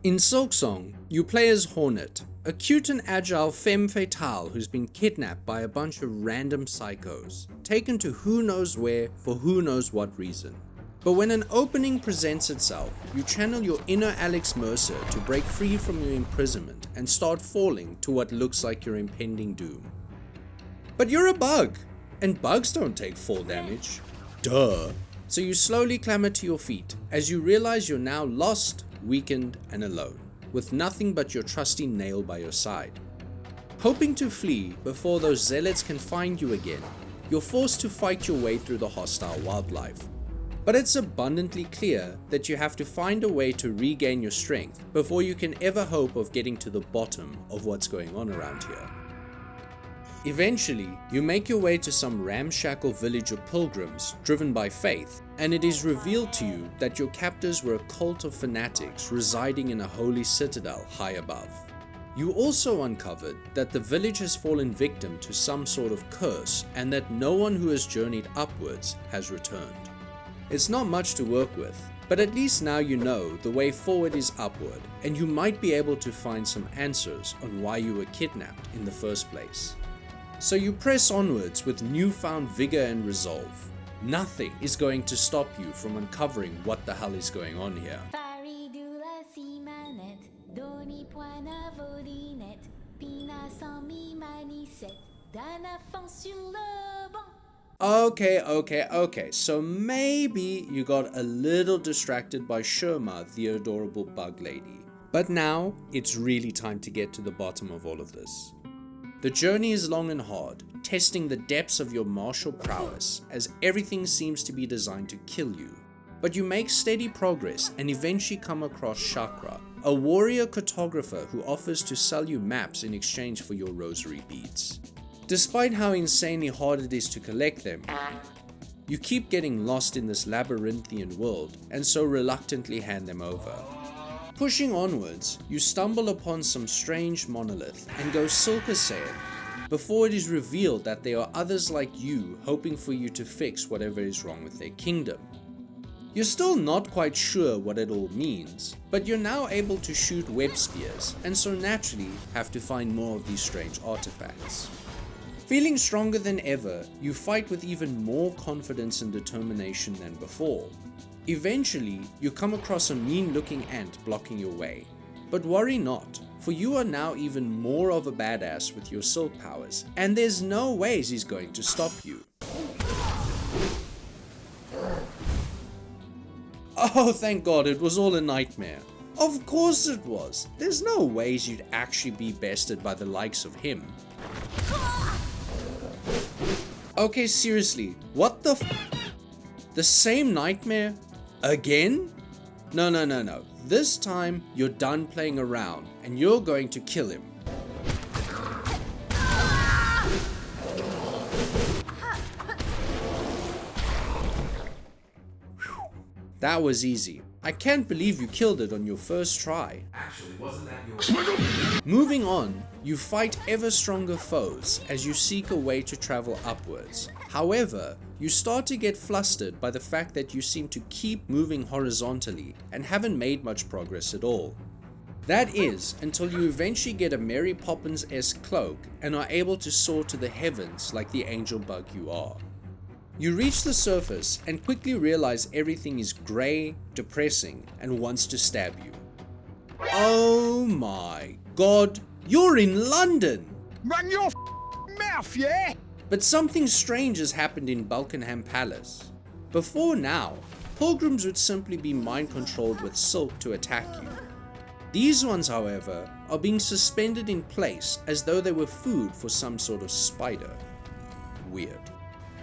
In Silksong, you play as Hornet, a cute and agile femme fatale who's been kidnapped by a bunch of random psychos, taken to who knows where for who knows what reason. But when an opening presents itself, you channel your inner Alex Mercer to break free from your imprisonment and start falling to what looks like your impending doom. But you're a bug, and bugs don't take fall damage. Duh! So you slowly clamber to your feet as you realize you're now lost, weakened, and alone, with nothing but your trusty nail by your side. Hoping to flee before those zealots can find you again, you're forced to fight your way through the hostile wildlife. But it's abundantly clear that you have to find a way to regain your strength before you can ever hope of getting to the bottom of what's going on around here. Eventually, you make your way to some ramshackle village of pilgrims driven by faith, and it is revealed to you that your captors were a cult of fanatics residing in a holy citadel high above. You also uncovered that the village has fallen victim to some sort of curse and that no one who has journeyed upwards has returned. It's not much to work with, but at least now you know the way forward is upward, and you might be able to find some answers on why you were kidnapped in the first place. So you press onwards with newfound vigor and resolve. Nothing is going to stop you from uncovering what the hell is going on here. Okay, so maybe you got a little distracted by Sherma, the adorable bug lady. But now, it's really time to get to the bottom of all of this. The journey is long and hard, testing the depths of your martial prowess, as everything seems to be designed to kill you. But you make steady progress and eventually come across Chakra, a warrior cartographer who offers to sell you maps in exchange for your rosary beads. Despite how insanely hard it is to collect them, you keep getting lost in this labyrinthian world and so reluctantly hand them over. Pushing onwards, you stumble upon some strange monolith and go Silksong before it is revealed that there are others like you hoping for you to fix whatever is wrong with their kingdom. You're still not quite sure what it all means, but you're now able to shoot web spears and so naturally have to find more of these strange artifacts. Feeling stronger than ever, you fight with even more confidence and determination than before. Eventually, you come across a mean-looking ant blocking your way. But worry not, for you are now even more of a badass with your silk powers, and there's no ways he's going to stop you. Oh, thank God, it was all a nightmare. Of course it was. There's no ways you'd actually be bested by the likes of him. Okay, seriously, what the The same nightmare? Again? No. This time, you're done playing around, and you're going to kill him. That was easy. I can't believe you killed it on your first try. Actually, wasn't that your... Moving on, you fight ever stronger foes as you seek a way to travel upwards. However, you start to get flustered by the fact that you seem to keep moving horizontally and haven't made much progress at all. That is, until you eventually get a Mary Poppins-esque cloak and are able to soar to the heavens like the angel bug you are. You reach the surface and quickly realize everything is grey, depressing, and wants to stab you. Oh my God, you're in London! Run your mouth, yeah? But something strange has happened in Buckingham Palace. Before now, pilgrims would simply be mind-controlled with silk to attack you. These ones, however, are being suspended in place as though they were food for some sort of spider. Weird.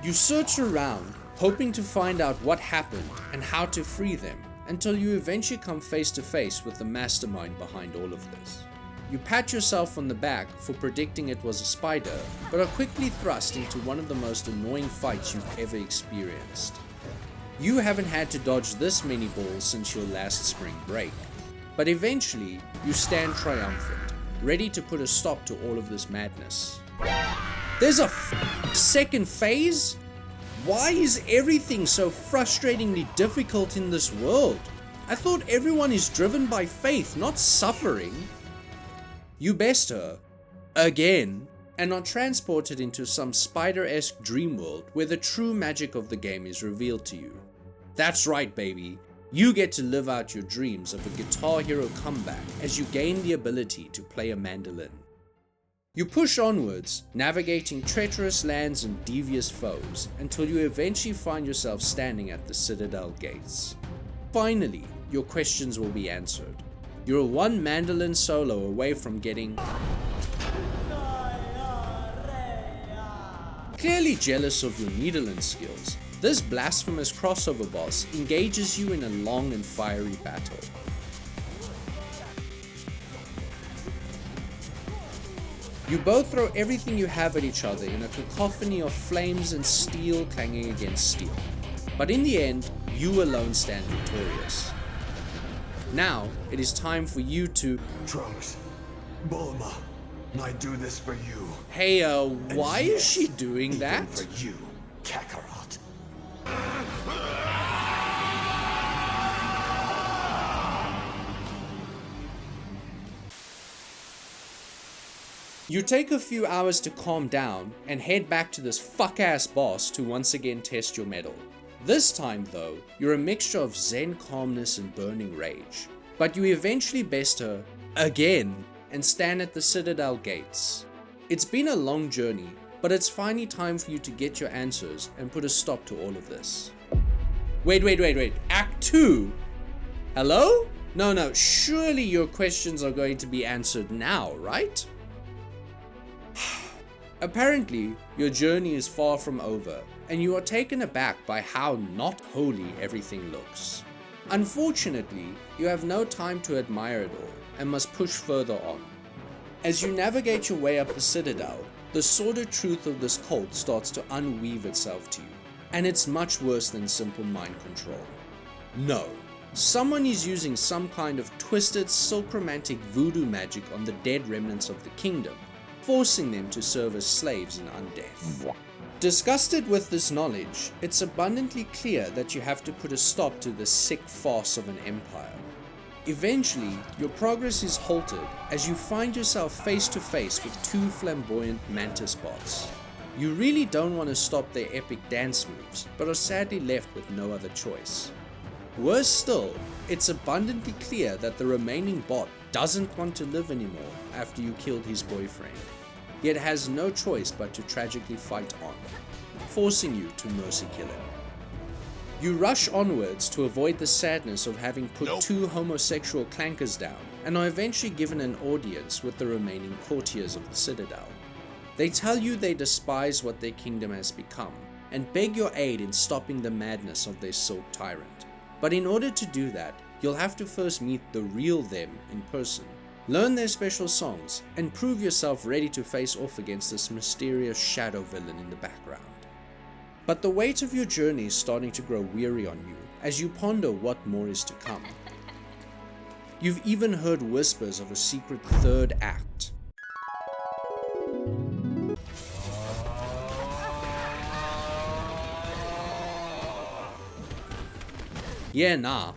You search around, hoping to find out what happened and how to free them, until you eventually come face to face with the mastermind behind all of this. You pat yourself on the back for predicting it was a spider, but are quickly thrust into one of the most annoying fights you've ever experienced. You haven't had to dodge this many balls since your last spring break, but eventually you stand triumphant, ready to put a stop to all of this madness. There's a second phase? Why is everything so frustratingly difficult in this world? I thought everyone is driven by faith, not suffering. You best her, again, and are transported into some spider-esque dream world where the true magic of the game is revealed to you. That's right, baby. You get to live out your dreams of a Guitar Hero comeback as you gain the ability to play a mandolin. You push onwards, navigating treacherous lands and devious foes, until you eventually find yourself standing at the Citadel gates. Finally, your questions will be answered. You're one mandolin solo away from getting clearly jealous of your needling skills. This blasphemous crossover boss engages you in a long and fiery battle. You both throw everything you have at each other in a cacophony of flames and steel clanging against steel. But in the end, you alone stand victorious. Now, it is time for you to... Trunks, Bulma, I do this for you. Hey, why is she doing Even that? for you, Kakarot. You take a few hours to calm down and head back to this fuck-ass boss to once again test your mettle. This time though, you're a mixture of zen calmness and burning rage. But you eventually best her again and stand at the Citadel gates. It's been a long journey, but it's finally time for you to get your answers and put a stop to all of this. Wait, Act 2? Hello? No, surely your questions are going to be answered now, right? Apparently, your journey is far from over, and you are taken aback by how not holy everything looks. Unfortunately, you have no time to admire it all, and must push further on. As you navigate your way up the Citadel, the sordid truth of this cult starts to unweave itself to you, and it's much worse than simple mind control. No, someone is using some kind of twisted, silk-romantic voodoo magic on the dead remnants of the kingdom, forcing them to serve as slaves in undeath. Disgusted with this knowledge, it's abundantly clear that you have to put a stop to this sick farce of an empire. Eventually, your progress is halted as you find yourself face to face with two flamboyant mantis bots. You really don't want to stop their epic dance moves, but are sadly left with no other choice. Worse still, it's abundantly clear that the remaining bot doesn't want to live anymore after you killed his boyfriend, yet has no choice but to tragically fight on, forcing you to mercy kill him. You rush onwards to avoid the sadness of having put two homosexual clankers down, and are eventually given an audience with the remaining courtiers of the Citadel. They tell you they despise what their kingdom has become, and beg your aid in stopping the madness of their silk tyrant. But in order to do that, you'll have to first meet the real them in person, learn their special songs, and prove yourself ready to face off against this mysterious shadow villain in the background. But the weight of your journey is starting to grow weary on you as you ponder what more is to come. You've even heard whispers of a secret third act. Yeah, nah.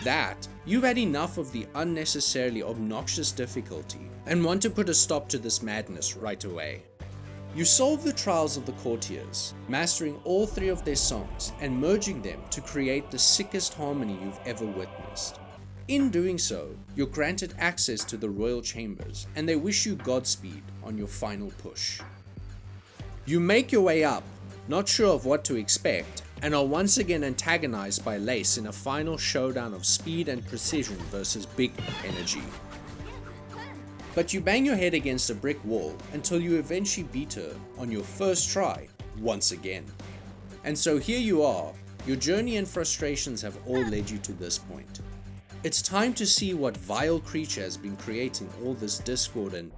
That. You've had enough of the unnecessarily obnoxious difficulty and want to put a stop to this madness right away. You solve the trials of the courtiers, mastering all three of their songs and merging them to create the sickest harmony you've ever witnessed. In doing so, you're granted access to the royal chambers, and they wish you Godspeed on your final push. You make your way up, not sure of what to expect, and are once again antagonized by Lace in a final showdown of speed and precision versus big energy. But you bang your head against a brick wall until you eventually beat her on your first try, once again. And so here you are, your journey and frustrations have all led you to this point. It's time to see what vile creature has been creating all this discord and...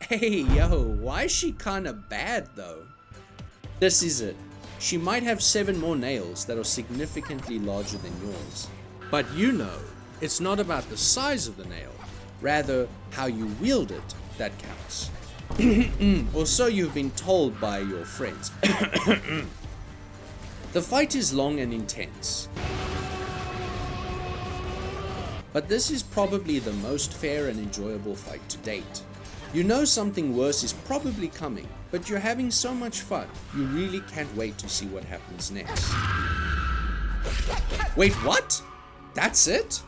Hey yo, why is she kinda bad though? This is it. She might have 7 more nails that are significantly larger than yours. But you know, it's not about the size of the nail, rather how you wield it that counts. Or so you've been told by your friends. The fight is long and intense, but this is probably the most fair and enjoyable fight to date. You know something worse is probably coming, but you're having so much fun, you really can't wait to see what happens next. Wait, what? That's it?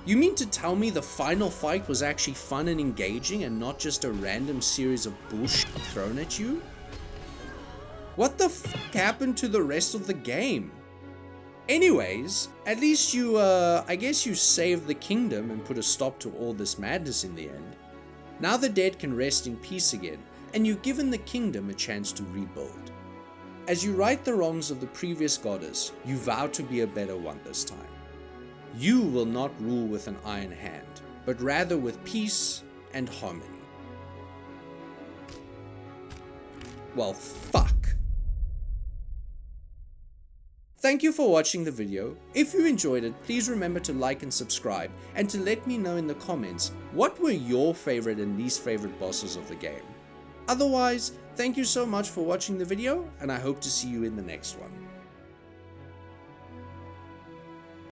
You mean to tell me the final fight was actually fun and engaging and not just a random series of bullshit thrown at you? What the f happened to the rest of the game? Anyways, at least you, I guess you saved the kingdom and put a stop to all this madness in the end. Now the dead can rest in peace again, and you've given the kingdom a chance to rebuild. As you right the wrongs of the previous goddess, you vow to be a better one this time. You will not rule with an iron hand, but rather with peace and harmony. Well, fuck. Thank you for watching the video. If you enjoyed it, please remember to like and subscribe, and to let me know in the comments what were your favorite and least favorite bosses of the game. Otherwise, thank you so much for watching the video, and I hope to see you in the next one.